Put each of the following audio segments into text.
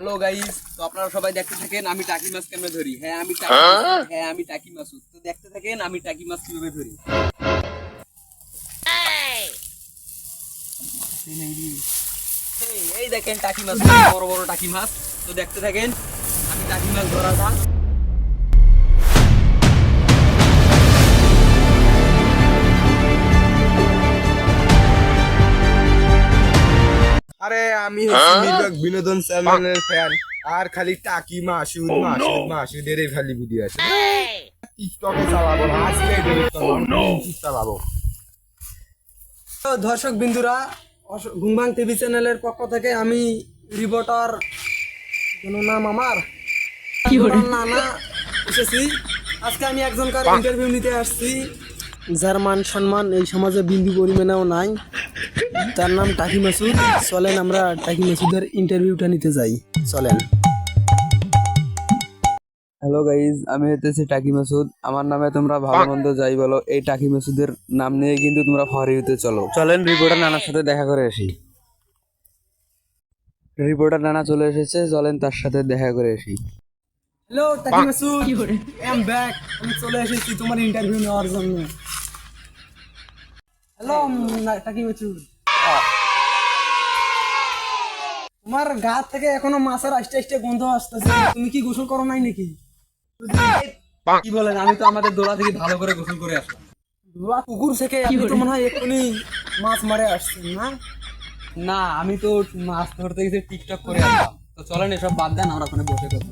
Hello guys, তো আপনারা সবাই দেখতে থাকেন আমি টাকি মাছ কেমনে ধরি। আমি টাকি মাসুদ। তো দেখতে থাকেন আমি টাকি মাছ কিভাবে ধরি। এই দেখেন টাকি মাছ, বড় বড় টাকি মাছ। তো দেখতে থাকেন আমি টাকি মাছ ধরাটা। আরে আমি হচ্ছি নির্বাক বিনোদন চ্যানেলের ফ্যান। আর খালি টাকি মাসুদ মাসুদ মাসুদের খালি ভিডিও আছে। টিকটকে চালাবো না, আজকে ডিলিট করবো, চালাবো। তো দর্শক বিন্দুরা, ঘুমবাং টিভি চ্যানেলের পক্ষ থেকে আমি রিপোর্টার কোনো নাম আমার নানা এসেছি। আজকে আমি একজনকার ইন্টারভিউ নিতে আসছি, যার মান সম্মান এই সমাজে বিন্দু পরিমাণেও নাই। তার নাম টাকি মাসুদ। চলেন আমরা টাকি মাসুদের ইন্টারভিউটা নিতে যাই, চলেন। হ্যালো গাইজ, আমি হতেছি টাকি মাসুদ। আমার নামে তোমরা ভালো মন্দ যাই বলো, এই টাকি মাসুদের নাম নিয়ে কিন্তু তোমরা ফরিউতে চলো। চলেন রিপোর্টার নানার সাথে দেখা করে আসি। রিপোর্টার নানা চলে এসেছে, চলেন তার সাথে দেখা করে আসি। হ্যালো টাকি মাসুদ, আই এম ব্যাক। আমি চলে এসেছি তোমার ইন্টারভিউ নেওয়ার জন্য। হ্যালো টাকি মাসুদ, তোমার গা থেকে এখনো মাছের আস্তে আস্তে গন্ধ আসতেছে। তুমি কি গোসল করো নাই নাকি? কি বলেন, আমি তো আমাদের দোলা থেকে ভালো করে গোসল করে আসলাম। ধোয়া পুকুর থেকে আপনি তো মনে হয় এক্ষুনি মাছ মারে আসছেন না? না, আমি তো মাছ ধরতে গেছি টিকটক করে আসলাম। তো চলেন এসব বাদ দেন, আমরা ওখানে বসে কথা।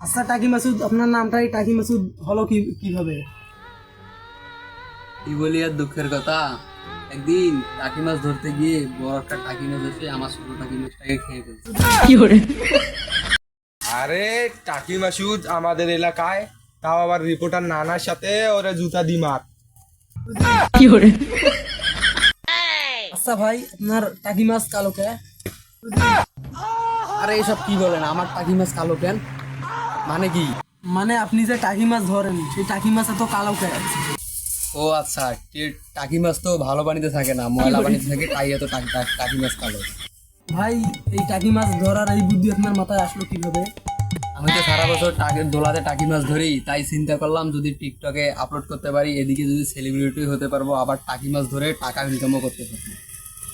আচ্ছা টাকি মাসুদ, আপনার নামটাই টাকি মাসুদ হলো কিভাবে? কি বলি আর দুঃখের কথা, একদিন টাকি মাছ ধরতে গিয়ে বড় একটা টাকি মাছ এসে আমার ছোট টাকি মাছটাকে খেয়ে ফেলছে। আরে টাকি মাসুদ আমাদের এলাকায়, তাও আবার রিপোর্টার নানার সাথে ওরা জুতা দি মার। আচ্ছা ভাই, আপনার টাকি মাছ কালো কে? আরে এসব কি বলেন, আমার টাকি মাছ কালো কেন? মানে কি? মানে আপনি যে টাকি মাছ ধরেন সেই টাকি মাছ এত কালো কে? ও আচ্ছা, টাকি মাছ তো ভালো পানিতে থাকে না, ময়লা পানিতে থাকে, তাই এত টাকি মাছ কালো। ভাই এই টাকি মাছ ধরার এই বুদ্ধি আপনার মাথায় আসলো কিভাবে? আমি তো সারা বছর দোলাতে টাকি মাছ ধরি, তাই চিন্তা করলাম যদি টিকটকে আপলোড করতে পারি, এদিকে যদি সেলিব্রিটি হতে পারবো, আবার টাকি মাছ ধরে টাকা ইনকামও করতে পারবো,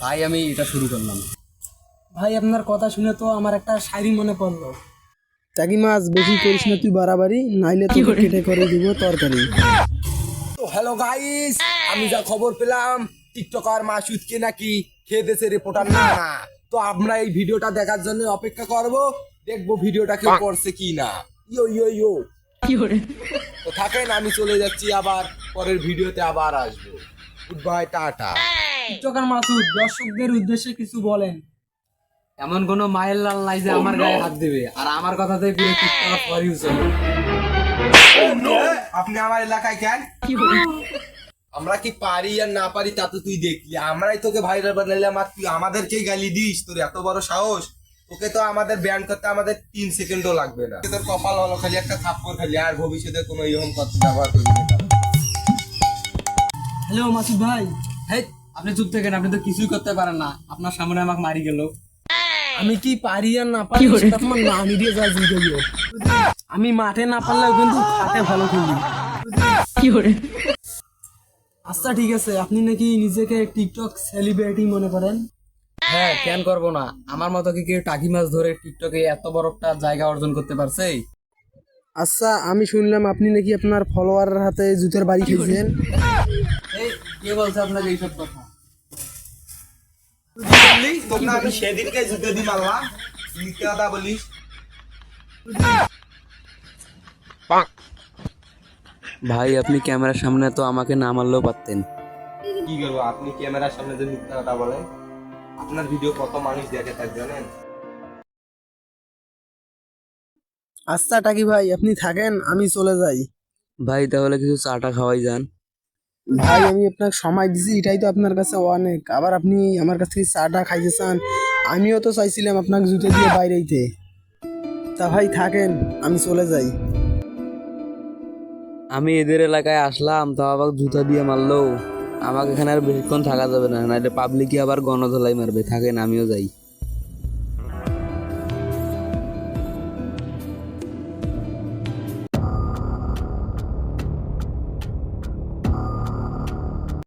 তাই আমি এটা শুরু করলাম। ভাই আপনার কথা শুনে তো আমার একটা শায়রি মনে পড়লো। টাকি মাছ বেশি করিস না তুই বাড়াবাড়ি, নাইলে তো কেটে করে দিব তরকারি। তো হ্যালো গাইস, আমি যা খবর পেলাম টিকটকার মাসুদকে নাকি খেয়ে দিয়েছে রিপোর্টার নানা। তো আমরা এই ভিডিওটা দেখার জন্য অপেক্ষা করব, দেখবো ভিডিওটা কেউ করছে কি না। ইয়ো ইয়ো ইয়ো, তো থাকেন, আমি চলে যাচ্ছি, আবার পরের ভিডিওতে আবার আসবো। Good bye, tata. TikToker Masud, দর্শকদের উদ্দেশ্যে কিছু বলেন। এমন কোনো মায়ের লাল নাই যে আমার গায়ে হাত দেবে, আর আমার কথাতেই পুরো টিকটক ফর ইউ চলে। আপনি আমার এলাকায় কেন? আমরা কি পারি আর না পারি তা তো তুই দেখলি, আমরাই তোকে ভাইরাল বানাইলাম আর তুই আমাদেরকেই গালি দিস? তোর এত বড় সাহস! তোকে তো আমাদের ব্যান করতে আমাদের 3 সেকেন্ডও লাগবে না। তোর কপাল হলো খালি একটা থাপ্পড় খালি, আর ভবিষ্যতে কোনো ইহম কথা ব্যবহার করবি না। হ্যালো মাসুদ ভাই, হেই, আপনি চুপ থাকেন, আপনি তো কিছুই করতে পারেন না, আপনার সামনে আমাকে মারি গেল। আমি কি পারি আর না পারি সেটা তোমার নামি দিয়ে যা জিজ্ঞেস। আমি মাঠে না পারলেও কিন্তু খাটে ভালো খেলি। আচ্ছা ঠিক আছে, আপনি নাকি নিজেকে টিকটক সেলিব্রিটি মনে করেন? হ্যাঁ, কেন করবো না? আমার মতো কি কেউ টাকি মাছ ধরে টিকটকে এত বড় একটা জায়গা অর্জন করতে পারছে? আচ্ছা আমি শুনলাম আপনি নাকি আপনার ফলোয়ারের হাতে জুতের বাড়ি খেয়েছেন। এই কে বলছে আপনাকে এইসব কথা? তোকে আমি সেদিনকে জুতো দি মারলাম, মিথ্যে কথা বলিস। ভাই আপনি ক্যামেরার সামনে তো আমাকে না মারলেও পারতেন। কি করবো, আপনি ক্যামেরার সামনে যে মিথ্যা কথা বলেন? আপনার ভিডিও কত মানুষ দেখে তার জানেন? আচ্ছা টাকি ভাই, আপনি থাকেন, আমি চলে যাই। ভাই তাহলে কিছু চাটা খাওয়াই যান। ভাই আমি আপনাকে সময় দিছি, এটাই তো আপনার কাছে অনেক, আবার আপনি আমার কাছ থেকে চাটা খাইতে চান? আমিও তো চাইছিলাম আপনাকে জুতো দিয়ে বাইরেইতে। তা ভাই থাকেন, আমি চলে যাই। আমি এদের এলাকায় আসলাম, তাও আবার জুতা দিয়ে মারলো। আমাকে এখানে আর বেশিক্ষণ থাকা যাবে না, নাহলে পাবলিকই আবার গণধোলাই মারবে। থাকেন, আমিও যাই।